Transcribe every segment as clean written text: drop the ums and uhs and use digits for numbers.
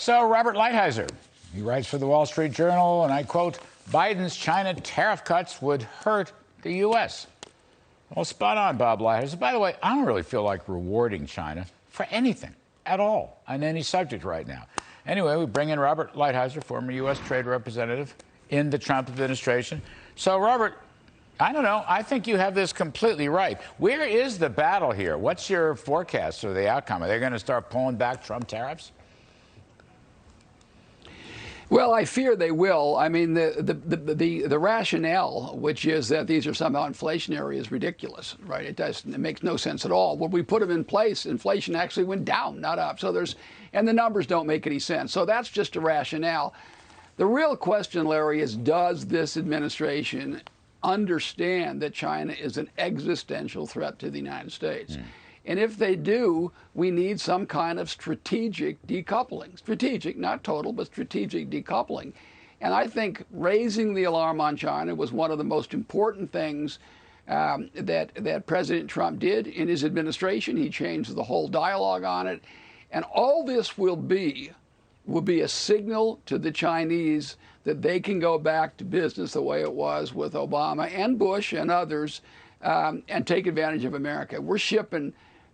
So Robert Lighthizer, he writes for the Wall Street Journal, and I quote, Biden's China tariff cuts would hurt the U.S. Well, spot on, Bob Lighthizer. By the way, I don't really feel like rewarding China for anything at all on any subject right now. Anyway, we bring in Robert Lighthizer, former U.S. trade representative in the Trump administration. So, Robert, I don't know. I think you have this completely right. Where is the battle here? What's your forecast for the outcome? Are they going to start pulling back Trump tariffs? Well, I fear they will. I mean, the rationale, which is that these are somehow inflationary, is ridiculous, right? It makes no sense at all. When we put them in place, inflation actually went down, not up. So and the numbers don't make any sense. So that's just a rationale. The real question, Larry, is does this administration understand that China is an existential threat to the United States? And if they do, we need some kind of strategic decoupling. Strategic, not total, but strategic decoupling. And I think raising the alarm on China was one of the most important things that President Trump did in his administration. He changed the whole dialogue on it. And all this will be a signal to the Chinese that they can go back to business the way it was with Obama and Bush and others and take advantage of America. We're shipping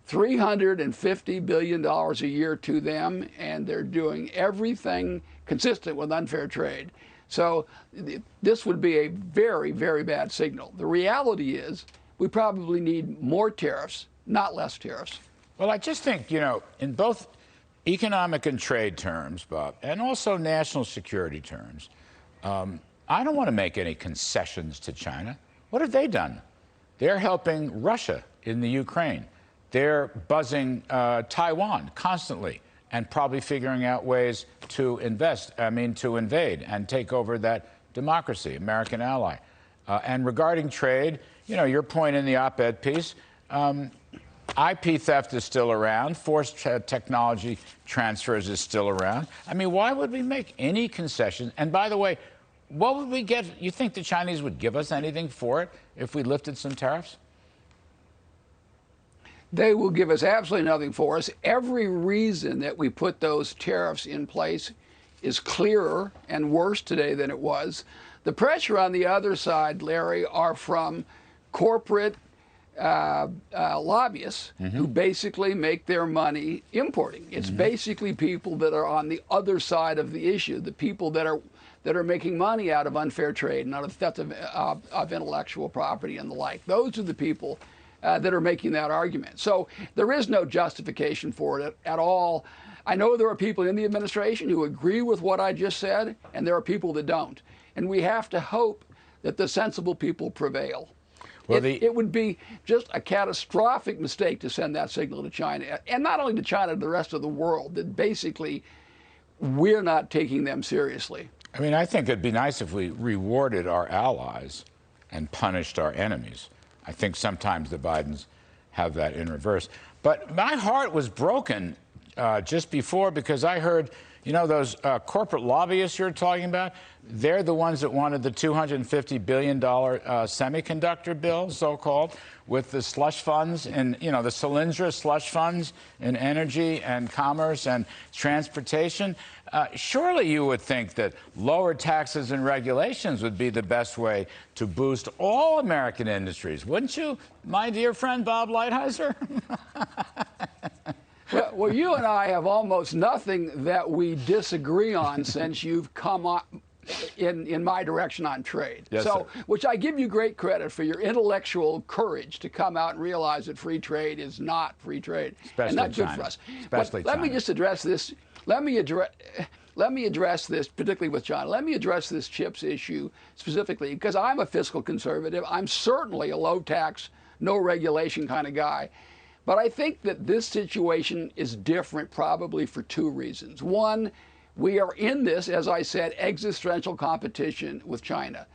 $350 billion a year to them, and they're doing everything consistent with unfair trade. So this would be a very, very bad signal. The reality is we probably need more tariffs, not less tariffs. Well, I just think, in both economic and trade terms, Bob, and also national security terms, I don't want to make any concessions to China. What have they done? They're helping Russia in the Ukraine. They're buzzing Taiwan constantly and probably figuring out ways to invade and take over that democracy, American ally. And regarding trade, your point in the op-ed piece, IP theft is still around. Forced technology transfers is still around. I mean, why would we make any concession? And by the way, what would we get? You think the Chinese would give us anything for it if we lifted some tariffs? They will give us absolutely nothing for us. Every reason that we put those tariffs in place is clearer and worse today than it was. The pressure on the other side, Larry, are from corporate lobbyists who basically make their money importing. It's basically people that are on the other side of the issue, the people that are making money out of unfair trade and out of theft of intellectual property and the like. Those are the people that are making that argument. So there is no justification for it at all. I know there are people in the administration who agree with what I just said, and there are people that don't. And we have to hope that the sensible people prevail. Well, it would be just a catastrophic mistake to send that signal to China, and not only to China, to the rest of the world, that basically we're not taking them seriously. I mean, I think it'd be nice if we rewarded our allies and punished our enemies. I think sometimes the Bidens have that in reverse. But my heart was broken just before because I heard, those corporate lobbyists you're talking about, they're the ones that wanted the $250 billion semiconductor bill, so-called, with the slush funds and, the Solyndra slush funds in energy and commerce and transportation. Surely you would think that lower taxes and regulations would be the best way to boost all American industries, wouldn't you, my dear friend Bob Lighthizer? Well, you and I have almost nothing that we disagree on since you've come up in my direction on trade. Yes, so, sir. Which I give you great credit for your intellectual courage to come out and realize that free trade is not free trade. Especially and not China. Good for us. Especially but let China. me just address this. Let me address this, particularly with China. Let me address this chips issue specifically, because I'm a fiscal conservative. I'm certainly a low tax, no regulation kind of guy. But I think that this situation is different probably for two reasons. One, we are in this, as I said, existential competition with China.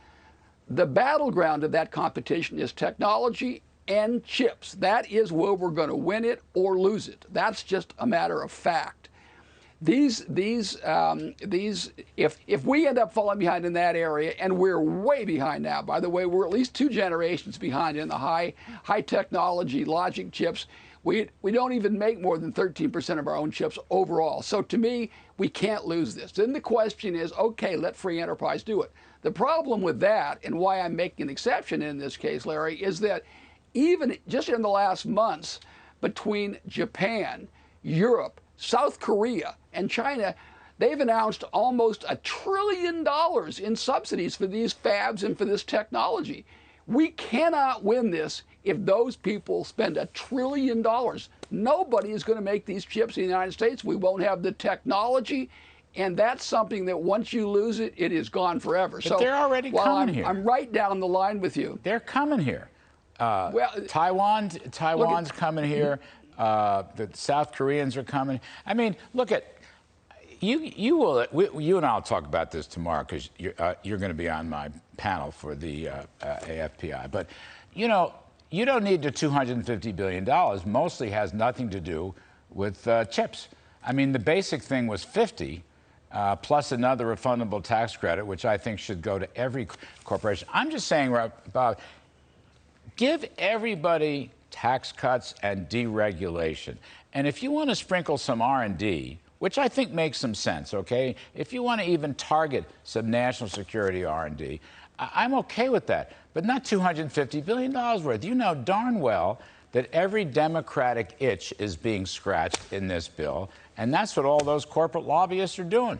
The battleground of that competition is technology and chips. That is where we're going to win it or lose it. That's just a matter of fact. If we end up falling behind in that area, and we're way behind now, by the way, we're at least 2 generations behind in the high technology logic chips. We don't even make more than 13% of our own chips overall. So to me, we can't lose this. Then the question is, okay, let free enterprise do it. The problem with that, and why I'm making an exception in this case, Larry, is that even just in the last months, between Japan, Europe, South Korea, and China, they've announced almost $1 trillion in subsidies for these fabs and for this technology. We cannot win this if those people spend $1 trillion. Nobody is going to make these chips in the United States. We won't have the technology. And that's something that once you lose it, it is gone forever. But so they're already coming here. I'm right down the line with you. They're coming here. Taiwan's coming here. The South Koreans are coming. I mean, look at you. You and I'll talk about this tomorrow because you're going to be on my panel for the AFPI. But you know, you don't need the $250 billion. Mostly has nothing to do with chips. I mean, the basic thing was 50. Plus another refundable tax credit, which I think should go to every corporation. I'm just saying, Bob, give everybody tax cuts and deregulation. And if you want to sprinkle some R&D, which I think makes some sense, okay? If you want to even target some national security R&D, I'm okay with that, but not $250 billion worth. You know darn well that every Democratic itch is being scratched in this bill, and that's what all those corporate lobbyists are doing.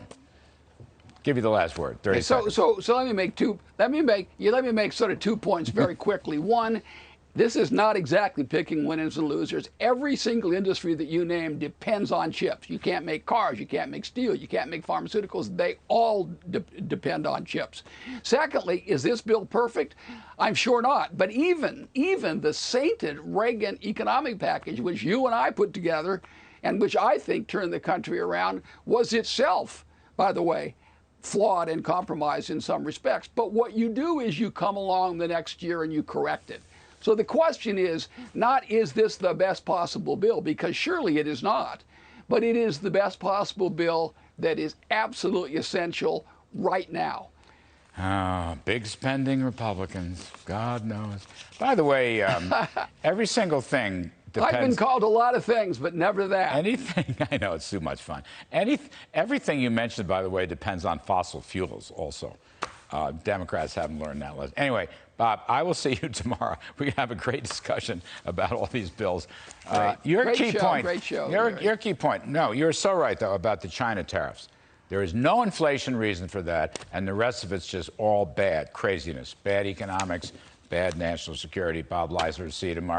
Give you the last word. 30 seconds. So let me make sort of 2 points very quickly. One, this is not exactly picking winners and losers. Every single industry that you name depends on chips. You can't make cars, you can't make steel, you can't make pharmaceuticals. They all depend on chips. Secondly, is this bill perfect? I'm sure not. But even the sainted Reagan economic package, which you and I put together, and which I think turned the country around, was itself, by the way, flawed and compromised in some respects. But what you do is you come along the next year and you correct it. So the question is not, is this the best possible bill? Because surely it is not. But it is the best possible bill that is absolutely essential right now. Big spending Republicans, God knows. By the way, every single thing depends. I've been called a lot of things, but never that. Anything, I know, it's too much fun. Everything you mentioned, by the way, depends on fossil fuels also. Democrats haven't learned that lesson. Anyway, Bob, I will see you tomorrow. We have a great discussion about all these bills. Your key point. Great show. Your key point. No, you're so right, though, about the China tariffs. There is no inflation reason for that, and the rest of it's just all bad craziness, bad economics, bad national security. Bob Lighthizer, see you tomorrow.